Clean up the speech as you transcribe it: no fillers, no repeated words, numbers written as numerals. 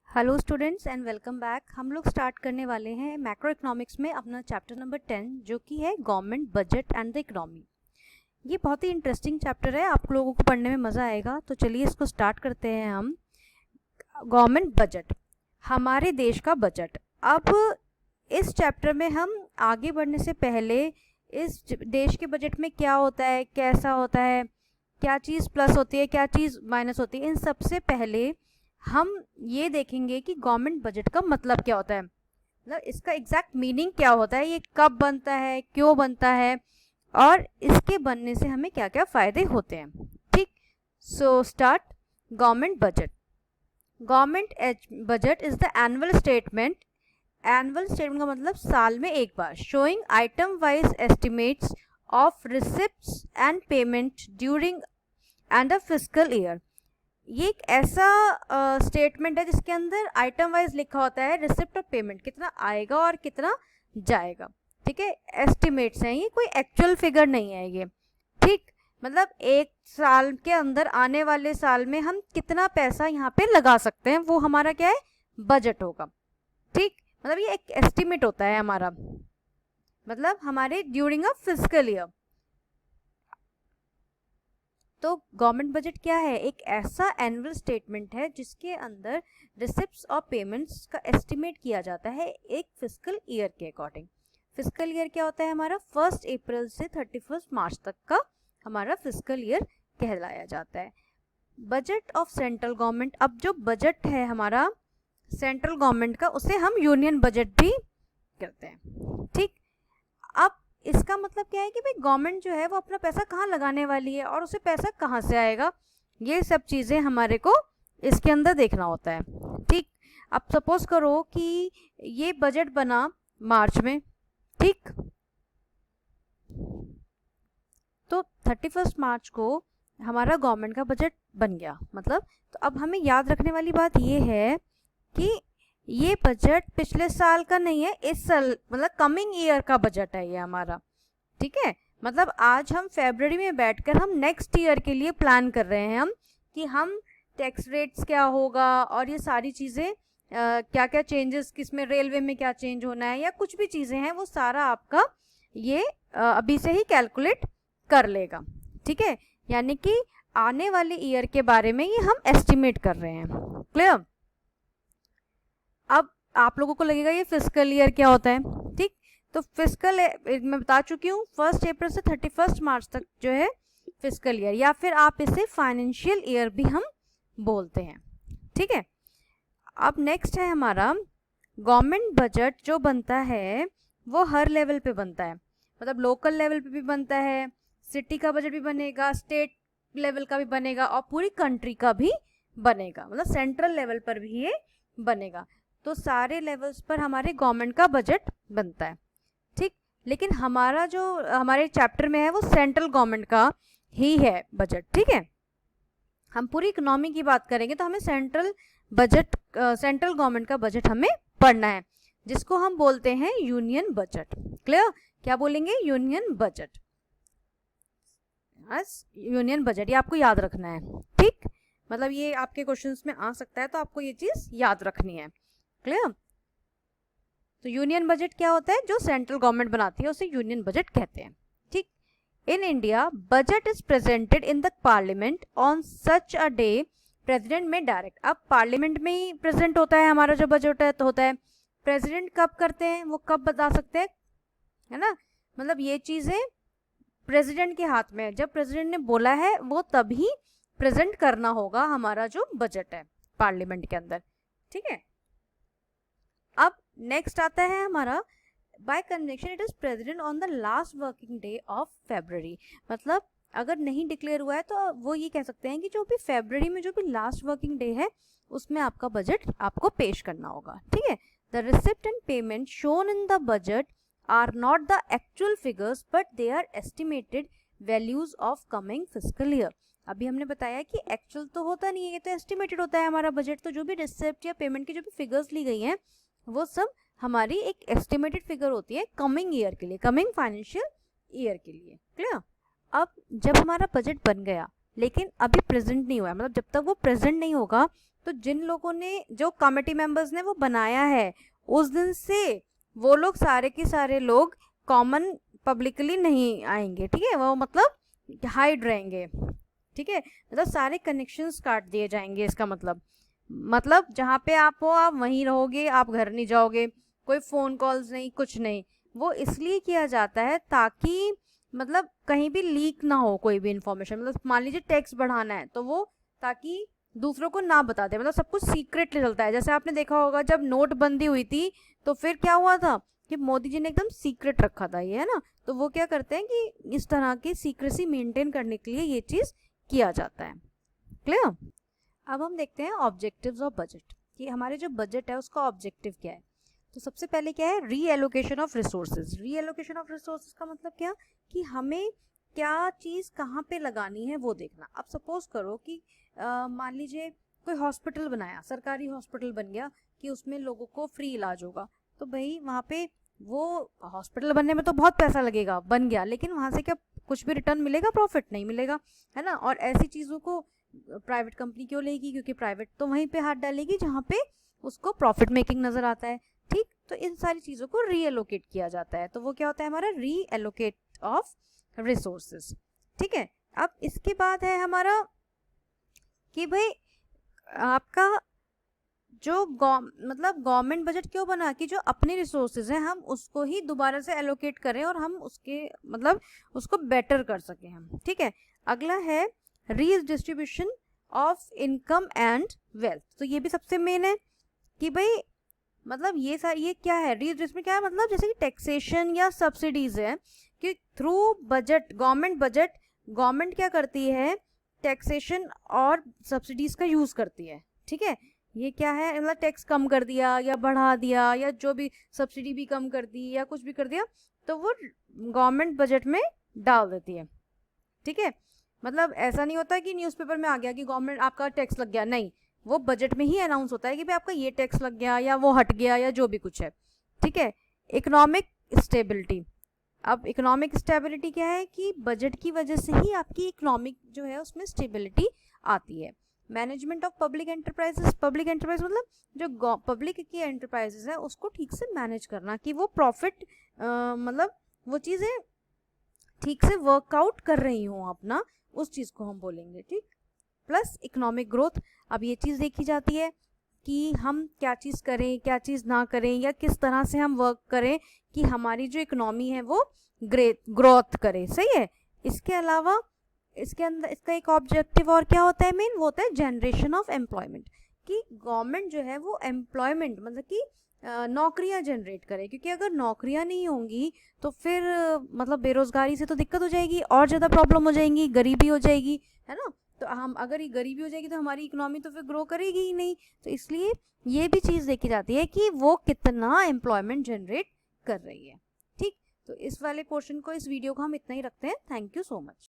Hello students and welcome back. हम लोग start करने वाले हैं मैक्रो इकोनॉमिक्स में अपना चैप्टर नंबर 10 जो कि है government budget and the economy. ये बहुत ही इंटरेस्टिंग चैप्टर है, आप लोगों को पढ़ने में मज़ा आएगा। तो चलिए इसको स्टार्ट करते हैं हम। गवर्नमेंट बजट, हमारे देश का बजट। अब इस चैप्टर में हम आगे बढ़ने से पहले इस देश के बजट में क्या होता है, कैसा होता है, क्या चीज़ प्लस होती है, क्या चीज़ माइनस होती है, इन सबसे पहले हम ये देखेंगे कि गवर्नमेंट बजट का मतलब क्या होता है, मतलब इसका एग्जैक्ट मीनिंग क्या होता है, ये कब बनता है, क्यों बनता है और इसके बनने से हमें क्या क्या फ़ायदे होते हैं। ठीक, so start. Government budget. Government budget is the annual statement. Annual statement का मतलब साल में एक बार। Showing item wise estimates of receipts and payment during and a fiscal year. ये एक ऐसा स्टेटमेंट है जिसके अंदर आइटम वाइज लिखा होता है रिसिप्ट और पेमेंट, कितना आएगा और कितना जाएगा। ठीक है, एस्टिमेट्स हैं, ये कोई एक्चुअल फिगर नहीं है ये। ठीक, मतलब एक साल के अंदर आने वाले साल में हम कितना पैसा यहाँ पे लगा सकते हैं, वो हमारा क्या है, बजट होगा। ठीक, मतलब ये एक एस्टिमेट होता है हमारा, मतलब हमारे ड्यूरिंग अ फिस्कल ईयर। तो गवर्नमेंट बजट क्या है, एक ऐसा एनुअल स्टेटमेंट है जिसके अंदर रिसिप्ट्स और पेमेंट्स का एस्टिमेट किया जाता है एक फिस्कल ईयर के अकॉर्डिंग। फिस्कल ईयर क्या होता है हमारा, 1 अप्रैल से 31 मार्च तक का हमारा फिस्कल ईयर कहलाया जाता है। बजट ऑफ सेंट्रल गवर्नमेंट, अब जो बजट है हमारा सेंट्रल गवर्नमेंट का, उसे हम यूनियन बजट भी करते हैं। ठीक, अब इसका मतलब क्या है कि भाई गवर्नमेंट जो है वो अपना पैसा कहाँ लगाने वाली है और उसे पैसा कहाँ से आएगा, ये सब चीज़ें हमारे को इसके अंदर देखना होता है। ठीक, अब सपोज करो कि ये बजट बना मार्च में, ठीक, तो 31 मार्च को हमारा गवर्नमेंट का बजट बन गया। मतलब तो अब हमें याद रखने वाली बात ये है कि ये बजट पिछले साल का नहीं है, इस साल मतलब कमिंग ईयर का बजट है ये हमारा। ठीक है, मतलब आज हम फरवरी में बैठकर हम नेक्स्ट ईयर के लिए प्लान कर रहे हैं हम कि हम टैक्स रेट्स क्या होगा और ये सारी चीज़ें क्या क्या चेंजेस, किसमें रेलवे में क्या चेंज होना है या कुछ भी चीज़ें हैं, वो सारा आपका ये अभी से ही कैलकुलेट कर लेगा। ठीक है, यानी कि आने वाले ईयर के बारे में ये हम एस्टिमेट कर रहे हैं। क्लियर। अब आप लोगों को लगेगा ये फिस्कल ईयर क्या होता है। ठीक, तो फिस्कल मैं बता चुकी हूँ 1 अप्रैल से 31 मार्च तक जो है फिस्कल ईयर, या फिर आप इसे फाइनेंशियल ईयर भी हम बोलते हैं। ठीक है, अब नेक्स्ट है हमारा गवर्नमेंट बजट जो बनता है वो हर लेवल पे बनता है, मतलब लोकल लेवल पे भी बनता है, सिटी का बजट भी बनेगा, स्टेट लेवल का भी बनेगा और पूरी कंट्री का भी बनेगा, मतलब सेंट्रल लेवल पर भी ये बनेगा। तो सारे लेवल्स पर हमारे गवर्नमेंट का बजट बनता है। ठीक, लेकिन हमारा जो हमारे चैप्टर में है वो सेंट्रल गवर्नमेंट का ही है बजट। ठीक है, हम पूरी इकोनॉमी की बात करेंगे तो हमें सेंट्रल बजट, सेंट्रल गवर्नमेंट का बजट हमें पढ़ना है, जिसको हम बोलते हैं यूनियन बजट। क्लियर, क्या बोलेंगे, यूनियन बजट। यूनियन बजट, ये आपको याद रखना है। ठीक, मतलब ये आपके क्वेश्चंस में आ सकता है, तो आपको ये चीज़ याद रखनी है। क्लियर। तो यूनियन बजट क्या होता है, जो सेंट्रल गवर्नमेंट बनाती है उसे यूनियन बजट कहते हैं। ठीक, in India budget is presented in the parliament on such a day president में डायरेक्ट। अब पार्लियामेंट में ही प्रेजेंट होता है हमारा जो बजट है, तो होता है। प्रेसिडेंट कब करते हैं वो कब बता सकते हैं, है ना, मतलब ये चीज़ें प्रेसिडेंट के हाथ में है, जब प्रेसिडेंट ने बोला है वो तभी प्रेजेंट करना होगा हमारा जो बजट है पार्लियामेंट के अंदर। ठीक है, अब नेक्स्ट आता है हमारा bye convention it is president on the last working day of February. मतलब अगर नहीं डिक्लेयर हुआ है तो वो ये कह सकते हैं कि जो भी फरवरी में जो भी लास्ट वर्किंग डे है उसमें आपका बजट आपको पेश करना होगा। ठीक है, the receipt and payment shown in the budget are not the actual figures but they are estimated values of coming fiscal year. अभी हमने बताया कि एक्चुअल तो होता नहीं है, ये तो एस्टिमेटेड होता है हमारा बजट। तो जो भी रिसिप्ट या पेमेंट की जो भी फिगर्स ली गई हैं वो सब हमारी एक एस्टिमेटेड फिगर होती है कमिंग ईयर के लिए, कमिंग फाइनेंशियल ईयर के लिए। क्लियर। अब जब हमारा बजट बन गया लेकिन अभी प्रेजेंट नहीं हुआ है, मतलब जब तक वो प्रेजेंट नहीं होगा तो जिन लोगों ने, जो कमेटी मेंबर्स ने वो बनाया है, उस दिन से वो लोग सारे के सारे लोग कॉमन पब्लिकली नहीं आएंगे, ठीक है, वो मतलब हाइड रहेंगे, ठीक है, मतलब सारे कनेक्शंस काट दिए जाएंगे। इसका मतलब जहाँ पे आप हो आप वहीं रहोगे, आप घर नहीं जाओगे, कोई फ़ोन कॉल्स नहीं, कुछ नहीं। वो इसलिए किया जाता है ताकि मतलब कहीं भी लीक ना हो कोई भी इन्फॉर्मेशन। मतलब मान लीजिए टैक्स बढ़ाना है तो वो ताकि दूसरों को ना बता दे, मतलब सब कुछ सीक्रेटली चलता है। जैसे आपने देखा होगा जब नोटबंदी हुई थी तो फिर क्या हुआ था कि मोदी जी ने एकदम सीक्रेट रखा था ये, है ना। तो वो क्या करते हैं कि इस तरह की सीक्रेसी मेंटेन करने के लिए ये चीज़ किया जाता है। क्लियर। अब हम देखते हैं ऑब्जेक्टिव्स ऑफ बजट, कि हमारे जो बजट है उसका ऑब्जेक्टिव क्या है। तो सबसे पहले क्या है, reallocation of resources. Reallocation of resources का मतलब क्या, कि हमें क्या चीज़ कहाँ पे लगानी है वो देखना। अब सपोज करो कि मान लीजिए कोई हॉस्पिटल बनाया, सरकारी हॉस्पिटल बन गया कि उसमें लोगों को फ्री इलाज होगा, तो भाई वहाँ पे वो हॉस्पिटल बनने में तो बहुत पैसा लगेगा, बन गया, लेकिन वहाँ से क्या कुछ भी रिटर्न मिलेगा, प्रॉफिट नहीं मिलेगा, है ना। और ऐसी चीज़ों को प्राइवेट कंपनी क्यों लेगी, क्योंकि प्राइवेट तो वहीं पे हाथ डालेगी जहाँ पे उसको प्रॉफिट मेकिंग नज़र आता है, ठीक। तो इन सारी चीज़ों को रीएलोकेट किया जाता है, तो वो क्या होता है हमारा रीएलोकेट ऑफ रिसोर्सेज, ठीक है। अब इसके बाद है हमारा कि भाई आपका जो मतलब गवर्नमेंट बजट क्यों बना, कि जो अपने रिसोर्सेज हैं हम उसको ही दोबारा से एलोकेट करें और हम उसके मतलब उसको बेटर कर सकें हम, ठीक है। अगला है redistribution of income and wealth. तो ये भी सबसे मेन है कि भाई मतलब ये क्या है, रीडिस्ट्रीब्यूशन क्या है, मतलब जैसे कि टैक्सेशन या सब्सिडीज है कि थ्रू बजट, गवर्नमेंट क्या करती है, टैक्सेशन और सब्सिडीज का यूज करती है, ठीक है। ये क्या है, मतलब टैक्स कम कर दिया या बढ़ा दिया या जो भी सब्सिडी भी कम कर दी या कुछ भी कर दिया तो वो गवर्नमेंट बजट में डाल देती है, ठीक है। मतलब ऐसा नहीं होता कि न्यूज़पेपर में आ गया कि गवर्नमेंट आपका टैक्स लग गया, नहीं, वो बजट में ही अनाउंस होता है कि भाई आपका ये टैक्स लग गया या वो हट गया या जो भी कुछ है, ठीक है। Economic stability. अब इकोनॉमिक स्टेबिलिटी क्या है कि बजट की वजह से ही आपकी इकोनॉमिक जो है उसमें स्टेबिलिटी आती है। Management of public enterprises. Public enterprise मतलब जो पब्लिक की एंटरप्राइजेस है उसको ठीक से मैनेज करना कि वो प्रॉफिट मतलब वो चीज़ें ठीक से वर्कआउट कर रही हों अपना, उस चीज़ को हम बोलेंगे, ठीक। Plus economic growth. अब ये चीज़ देखी जाती है कि हम क्या चीज़ करें क्या चीज़ ना करें या किस तरह से हम वर्क करें कि हमारी जो इकोनॉमी है वो ग्रोथ करे, सही है। इसके अलावा इसके अंदर इसका एक ऑब्जेक्टिव और क्या होता है मेन, वो होता है जनरेशन ऑफ एम्प्लॉयमेंट, कि गवर्नमेंट जो है वो एम्प्लॉयमेंट मतलब कि नौकरियां जनरेट करे, क्योंकि अगर नौकरियां नहीं होंगी तो फिर मतलब बेरोजगारी से तो दिक्कत हो जाएगी, और ज़्यादा प्रॉब्लम हो जाएंगी, गरीबी हो जाएगी, है ना। तो हम अगर ये गरीबी हो जाएगी तो हमारी इकोनॉमी तो फिर ग्रो करेगी ही नहीं। तो इसलिए ये भी चीज़ देखी जाती है कि वो कितना एम्प्लॉयमेंट जनरेट कर रही है, ठीक। तो इस वाले पोर्शन को, इस वीडियो को हम इतना ही रखते हैं। Thank you so much.